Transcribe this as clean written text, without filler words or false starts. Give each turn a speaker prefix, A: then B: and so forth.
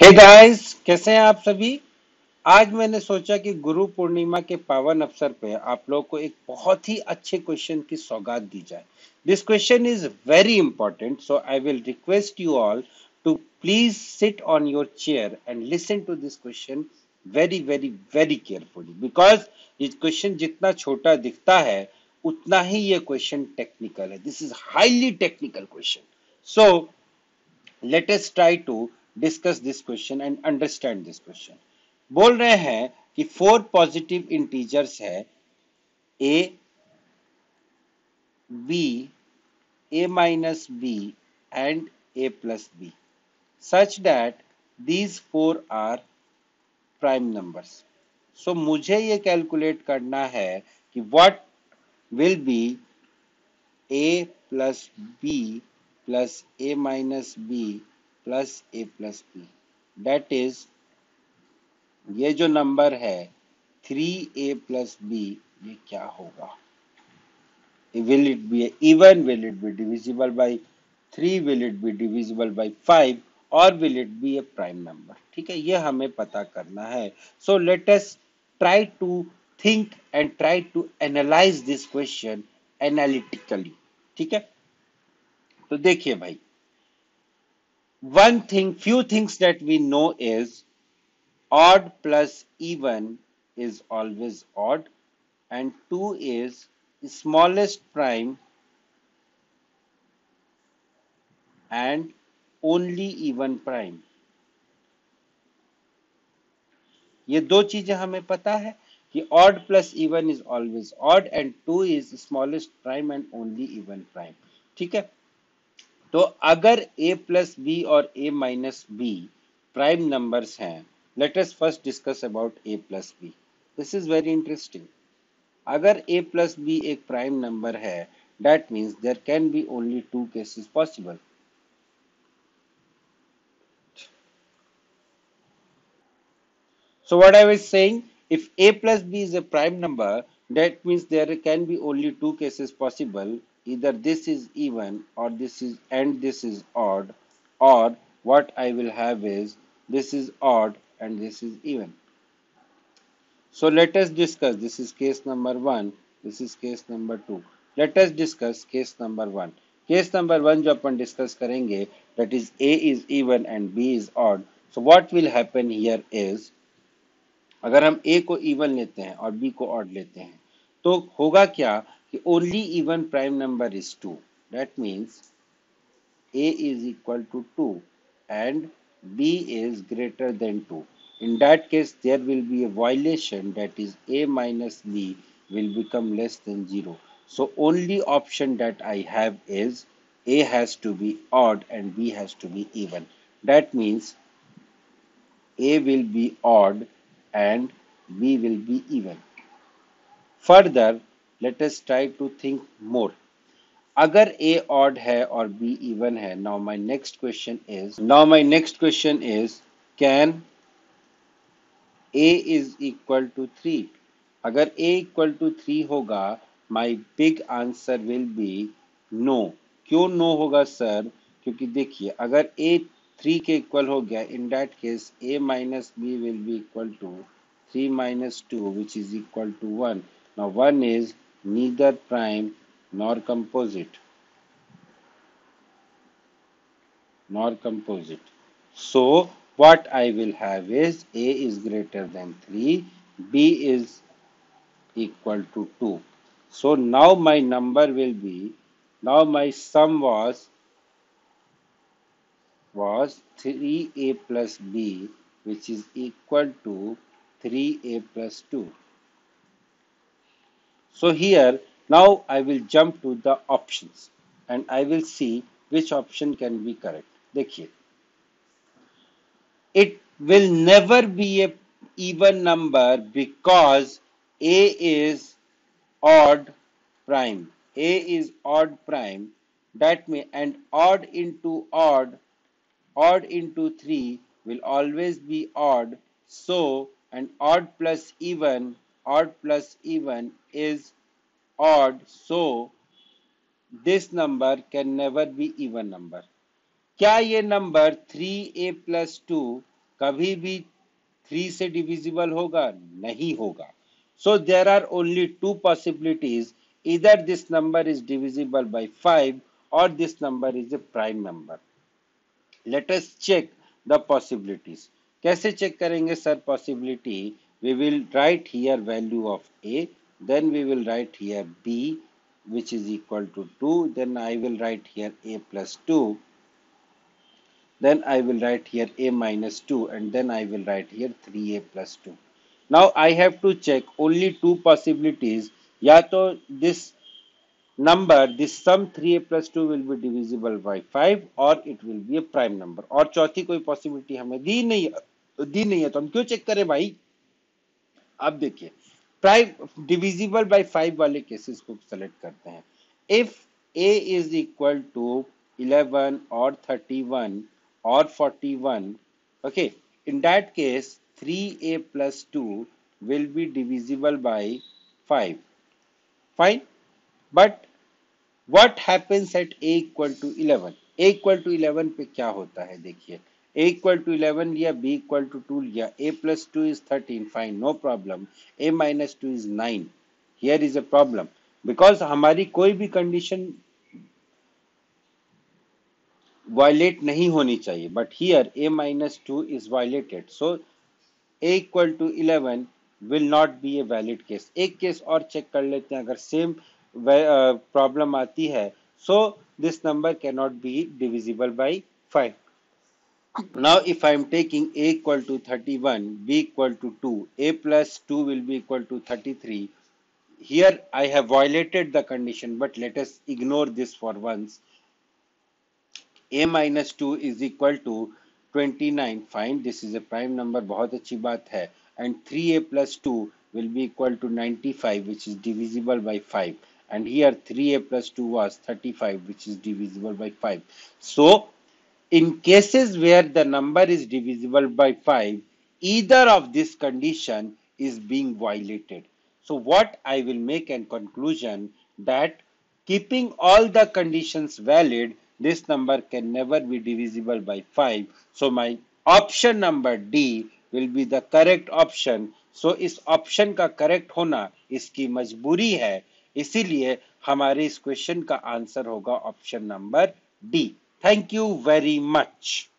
A: Hey guys, कैसे हैं आप सभी। आज मैंने सोचा कि गुरु पूर्णिमा के पावन अवसर पे आप लोग को एक बहुत ही अच्छे क्वेश्चन की सौगात दी जाए। This question is very important, so I will request you all to please sit on your chair and listen to this question very very very carefully, because ये क्वेश्चन जितना छोटा दिखता है उतना ही ये क्वेश्चन टेक्निकल है। This is highly technical question. So let us try to discuss this question and understand this question. बोल रहे हैं कि फोर पॉजिटिव इंटीजर्स है a, b, a minus b and a plus b such that these four are prime numbers. So मुझे ये calculate करना है कि what will be a plus b plus a minus b plus a plus b. That is, ये जो number है 3a plus b, ये क्या होगा? Will it be even? Will it be divisible by 3? Will it be divisible by 5? Or will it be a prime number? ठीक है, ये हमें पता करना है. So let us try to think and try to analyze this question analytically. ठीक है, तो देखिए भाई, few things that we know is odd plus even is always odd, and 2 is smallest prime and only even prime. ये दो चीजें हमें पता है कि odd plus even is always odd and 2 is smallest prime and only even prime. ठीक है, तो अगर a plus b और a minus b prime numbers हैं, let us first discuss about a plus b. This is very interesting. अगर a plus b एक prime number है, that means there can be only two cases possible. So what I was saying, if a plus b is a prime number, that means there can be only two cases possible. Either this is even or this is and this is odd, or what I will have is this is odd and this is even. So let us discuss. This is case number 1. This is case number 2. Let us discuss case number 1. Case number 1 जो अपन discuss करेंगे, that is A is even and B is odd. So what will happen here is, अगर हम A को even लेते हैं और B को odd लेते हैं, तो होगा क्या कि only even prime number is 2. That means A is equal to 2 and B is greater than 2. In that case, there will be a violation, that is A minus B will become less than 0. So only option that I have is A has to be odd and B has to be even. That means A will be odd and B will be even. Further, let us try to think more. अगर A odd है और B even है, now my next question is, can A is equal to 3? अगर A equal to 3 होगा, my big answer will be no. क्यों no होगा sir? क्योंकि देखिए, अगर A 3 के इक्वल हो गया, in that case A minus B will be equal to 3 minus 2, which is equal to 1. Now 1 is neither prime nor composite. So what I will have is A is greater than 3, B is equal to 2. So now my number will be, now my sum was 3A plus B, which is equal to 3A plus 2. So here, now I will jump to the options and I will see which option can be correct. देखिए, it will never be a even number because A is odd prime. A is odd prime. That means, and odd into 3 will always be odd. So, and odd plus even is odd. So, this number can never be even number. क्या ये number 3a plus 2 कभी भी 3 से divisible होगा? नहीं होगा. So there are only two possibilities. Either this number is divisible by 5 or this number is a prime number. Let us check the possibilities. कैसे check करेंगे sir possibility? We will write here value of a, then we will write here b, which is equal to 2, then I will write here a plus 2, then I will write here a minus 2, and then I will write here 3a plus 2. Now I have to check only two possibilities. या तो this number, this sum 3a plus 2 will be divisible by 5 or it will be a prime number. और चौथी कोई possibility हमें दी नहीं है तो हम क्यों चेक करें भाई? अब देखिए, प्राइम डिविजिबल बाय 5 वाले केसेस को सेलेक्ट करते हैं. If a is equal to 11 or 31 or 41, okay, in that case 3a plus 2 will be divisible by 5. Fine. But what happens at a equal to 11? a equal to 11 पे क्या होता है देखिए, a equal to 11 लिया, b equal to 2 लिया, a plus 2 is 13, fine, no problem. a minus 2 is 9. Here is a problem because हमारी कोई भी कंडीशन वायलेट नहीं होनी चाहिए, but here a minus 2 is violated, so a equal to 11 will not be a valid case. एक case और check कर लेते हैं, अगर सेम प्रॉब्लम आती है, so this number cannot be divisible by 5. Now if I am taking a equal to 31, b equal to 2, a plus 2 will be equal to 33. Here I have violated the condition, but let us ignore this for once. a minus 2 is equal to 29. Fine, this is a prime number, बहुत अच्छी बात है. And 3a plus 2 will be equal to 95, which is divisible by 5. And here 3a plus 2 was 35, which is divisible by 5. So in cases where the number is divisible by 5, either of this condition is being violated. So what I will make a conclusion that keeping all the conditions valid, this number can never be divisible by 5. So my option number D will be the correct option. So इस option का correct होना इसकी मजबूरी है, इसीलिए हमारे इस question का आंसर होगा option number D. Thank you very much.